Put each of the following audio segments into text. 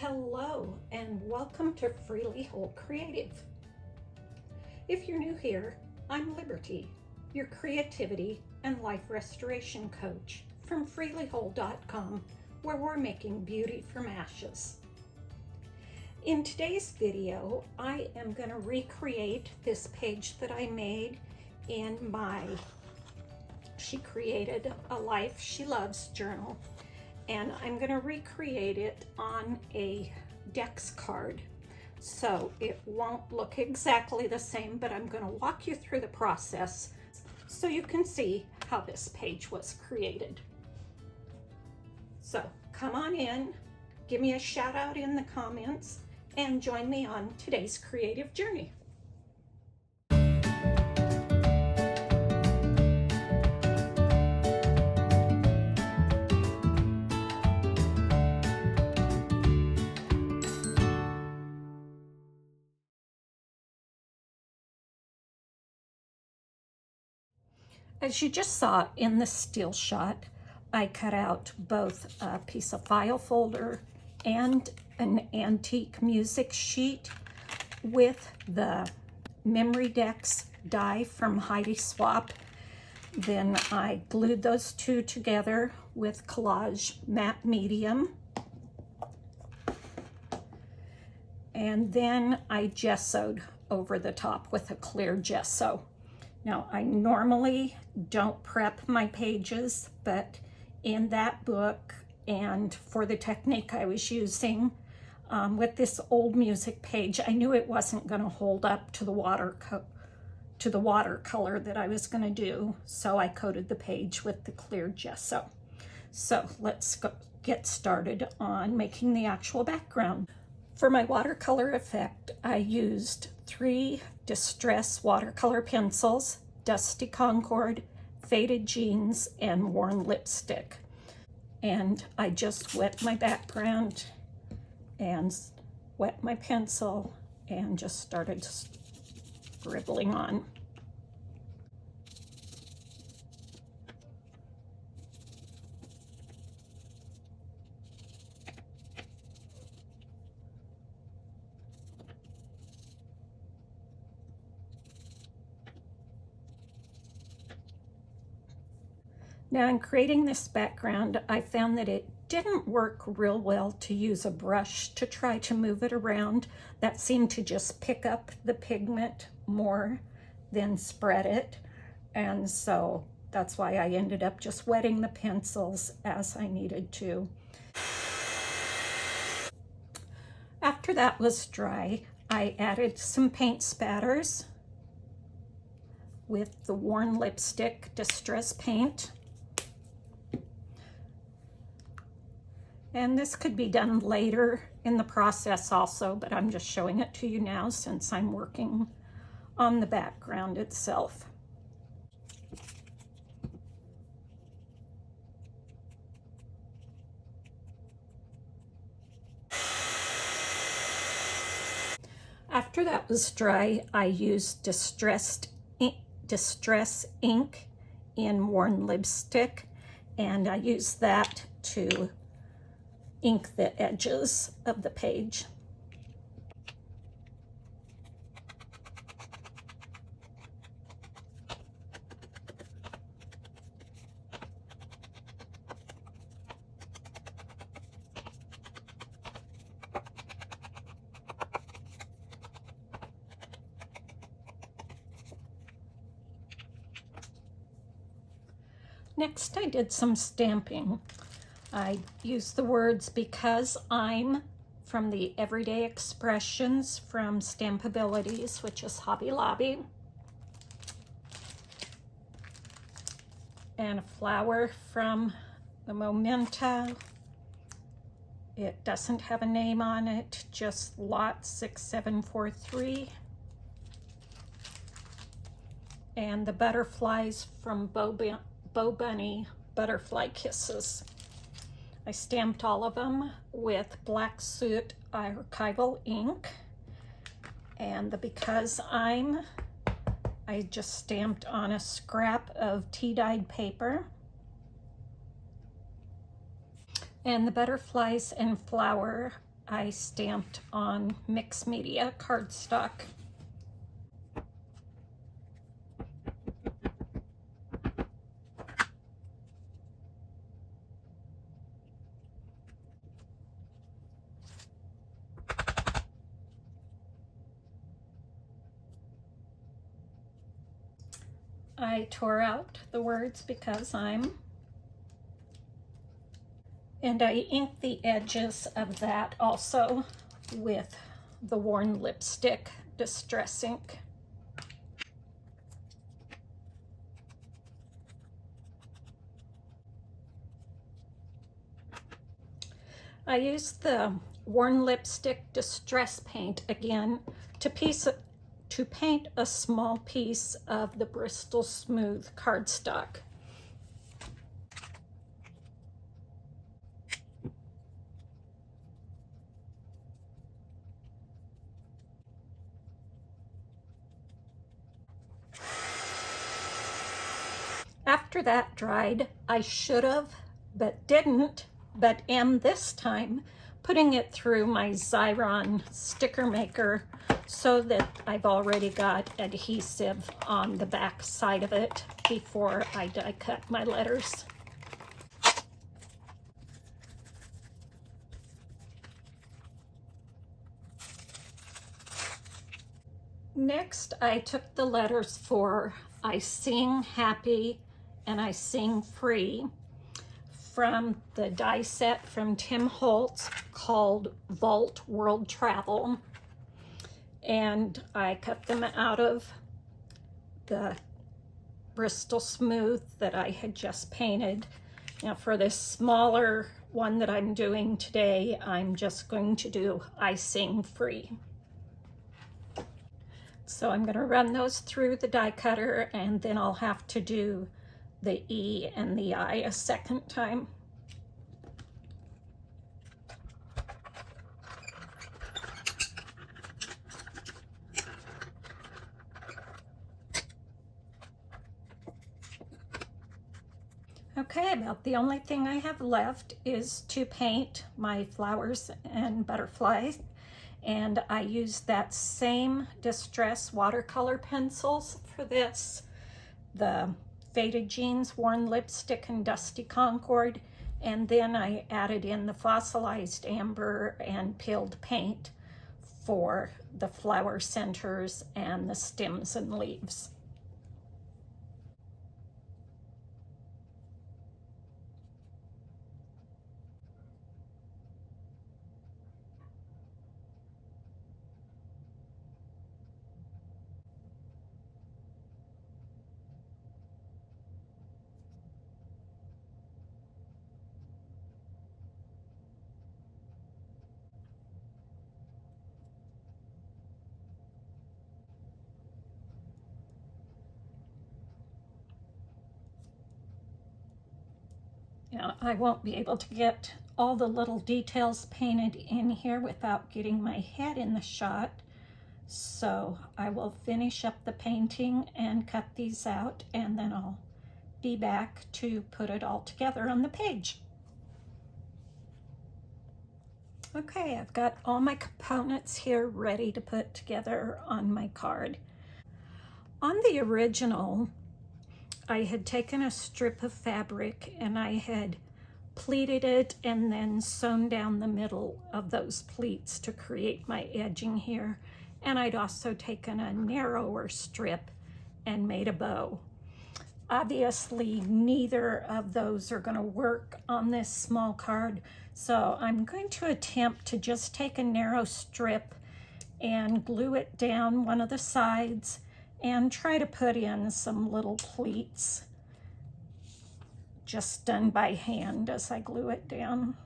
Hello and welcome to freelywhole Creative. If you're new here, I'm Liberty, your creativity and life restoration coach from freelywhole.com, where we're making beauty from ashes. In today's video, I am going to recreate this page that I made in my She Created a Life She Loves journal. And I'm going to recreate it on a Dex card. So it won't look exactly the same, but I'm going to walk you through the process so you can see how this page was created. So come on in, give me a shout out in the comments, and join me on today's creative journey. As you just saw in the still shot, I cut out both a piece of file folder and an antique music sheet with the Memory Dex die from Heidi Swap. Then I glued those two together with Collage Matte Medium. And then I gessoed over the top with a clear gesso. Now, I normally don't prep my pages, but in that book and for the technique I was using with this old music page, I knew it wasn't going to hold up to the watercolor that I was going to do, so I coated the page with the clear gesso. So let's get started on making the actual background. For my watercolor effect, I used 3 Distress watercolor pencils, Dusty Concord, Faded Jeans, and Worn Lipstick. And I just wet my background and wet my pencil and just started scribbling on. Now, in creating this background, I found that it didn't work real well to use a brush to try to move it around. That seemed to just pick up the pigment more than spread it. And so that's why I ended up just wetting the pencils as I needed to. After that was dry, I added some paint spatters with the Worn Lipstick Distress paint. And this could be done later in the process also, but I'm just showing it to you now since I'm working on the background itself. After that was dry, I used Distress ink in Worn Lipstick, and I used that to ink the edges of the page. Next, I did some stamping. I used the words "because I'm" from the Everyday Expressions from Stampabilities, which is Hobby Lobby, and a flower from the Momenta. It doesn't have a name on it, just Lot 6743. And the butterflies from Bo Bunny Butterfly Kisses. I stamped all of them with Black Soot archival ink, and the "because I'm" I just stamped on a scrap of tea-dyed paper. And the butterflies and flower I stamped on mixed media cardstock. I tore out the words because and I inked the edges of that also with the worn lipstick distress ink. I used the worn lipstick distress paint again to paint a small piece of the Bristol Smooth cardstock. After that dried, I should have, but didn't, but am this time, putting it through my Xyron sticker maker so that I've already got adhesive on the back side of it before I die cut my letters. Next, I took the letters for I Sing Happy and I Sing Free from the die set from Tim Holtz called Vault World Travel. And I cut them out of the Bristol Smooth that I had just painted. Now for this smaller one that I'm doing today, I'm just going to do I Sing Free. So I'm going to run those through the die cutter, and then I'll have to do the E and the I a second time. Okay, about the only thing I have left is to paint my flowers and butterflies. And I used that same Distress watercolor pencils for this, the Faded Jeans, Worn Lipstick, and Dusty Concord. And then I added in the fossilized amber and peeled paint for the flower centers and the stems and leaves. Now, I won't be able to get all the little details painted in here without getting my head in the shot. So I will finish up the painting and cut these out, and then I'll be back to put it all together on the page. Okay, I've got all my components here ready to put together on my card. On the original, I had taken a strip of fabric and I had pleated it and then sewn down the middle of those pleats to create my edging here. And I'd also taken a narrower strip and made a bow. Obviously, neither of those are going to work on this small card, so I'm going to attempt to just take a narrow strip and glue it down one of the sides and try to put in some little pleats, just done by hand as I glue it down.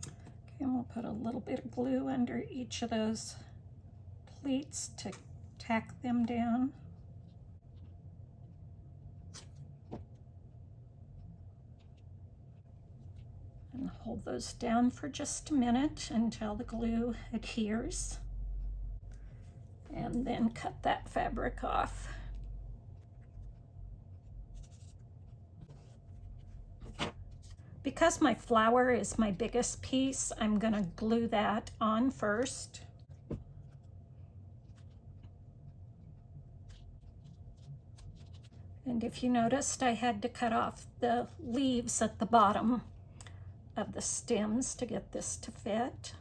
Okay, and we'll put a little bit of glue under each of those pleats to tack them down. And hold those down for just a minute until the glue adheres. And and then cut that fabric off. Because my flower is my biggest piece, I'm going to glue that on first. And if you noticed, I had to cut off the leaves at the bottom of the stems to get this to fit.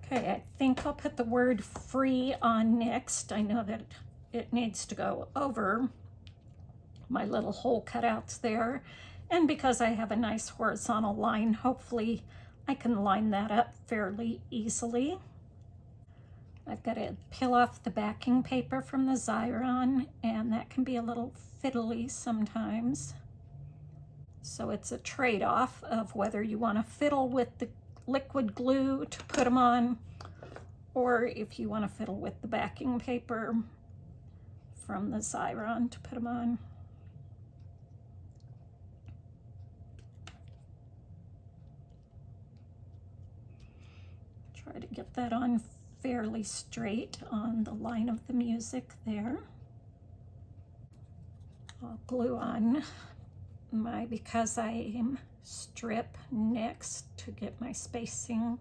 Okay, I think I'll put the word free on next. I know that it needs to go over my little hole cutouts there. And because I have a nice horizontal line, hopefully I can line that up fairly easily. I've got to peel off the backing paper from the Xyron, and that can be a little fiddly sometimes. So it's a trade-off of whether you want to fiddle with the liquid glue to put them on, or if you want to fiddle with the backing paper from the Xyron to put them on. Try to get that on fairly straight on the line of the music there. I'll glue on my, because I am strip next to get my spacing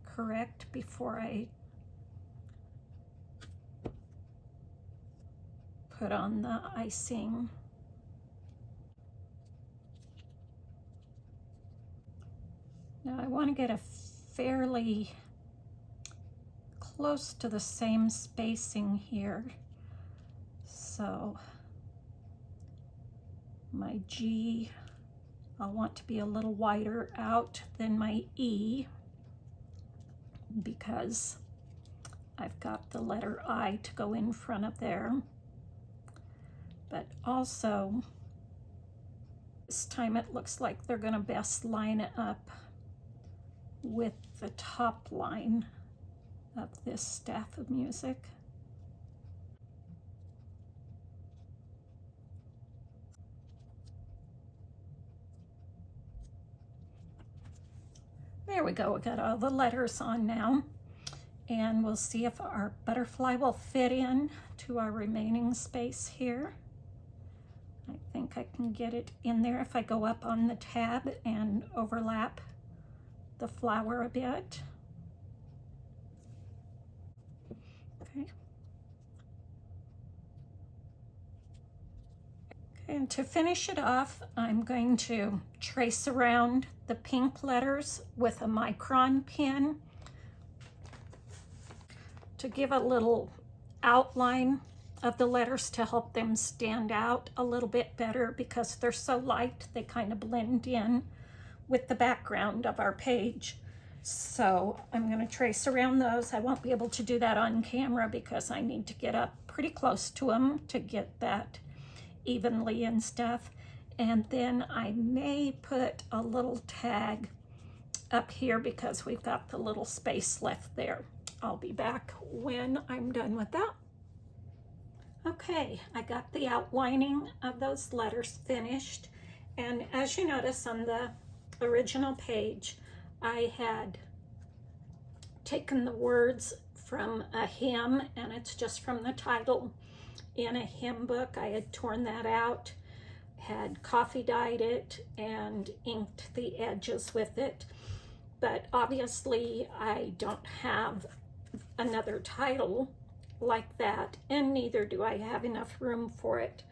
correct before I put on the icing. Now I want to get a fairly close to the same spacing here. So my G, I'll want to be a little wider out than my E because I've got the letter I to go in front of there. But also, this time it looks like they're going to best line it up with the top line of this staff of music. There we go, we got all the letters on now, and we'll see if our butterfly will fit in to our remaining space here. I think I can get it in there if I go up on the tab and overlap the flower a bit. Okay. And to finish it off, I'm going to trace around the pink letters with a micron pen to give a little outline of the letters to help them stand out a little bit better because they're so light, they kind of blend in with the background of our page. So I'm going to trace around those. I won't be able to do that on camera because I need to get up pretty close to them to get that evenly and stuff. And then I may put a little tag up here because we've got the little space left there. I'll be back when I'm done with that. Okay, I got the outlining of those letters finished. And as you notice on the original page, I had taken the words from a hymn, and it's just from the title in a hymn book. I had torn that out, had coffee dyed it, and inked the edges with it. But obviously I don't have another title like that, and neither do I have enough room for it.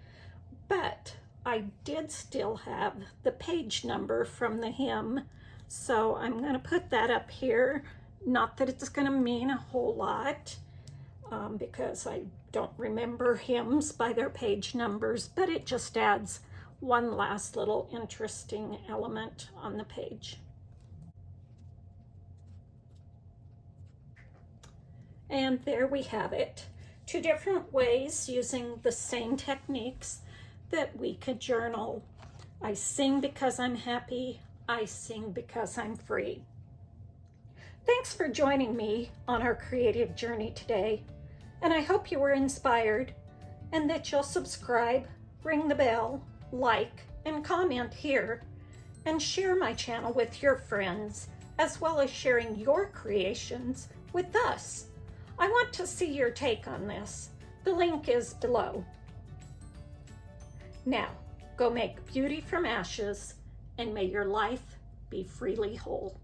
But I did still have the page number from the hymn, so I'm going to put that up here. Not that it's going to mean a whole lot, because I don't remember hymns by their page numbers, but it just adds one last little interesting element on the page. And there we have it. 2 different ways using the same techniques that we could journal. I sing because I'm happy. I sing because I'm free. Thanks for joining me on our creative journey today. And I hope you were inspired and that you'll subscribe, ring the bell, like, and comment here, and share my channel with your friends, as well as sharing your creations with us. I want to see your take on this. The link is below. Now, go make beauty from ashes, and may your life be freely whole.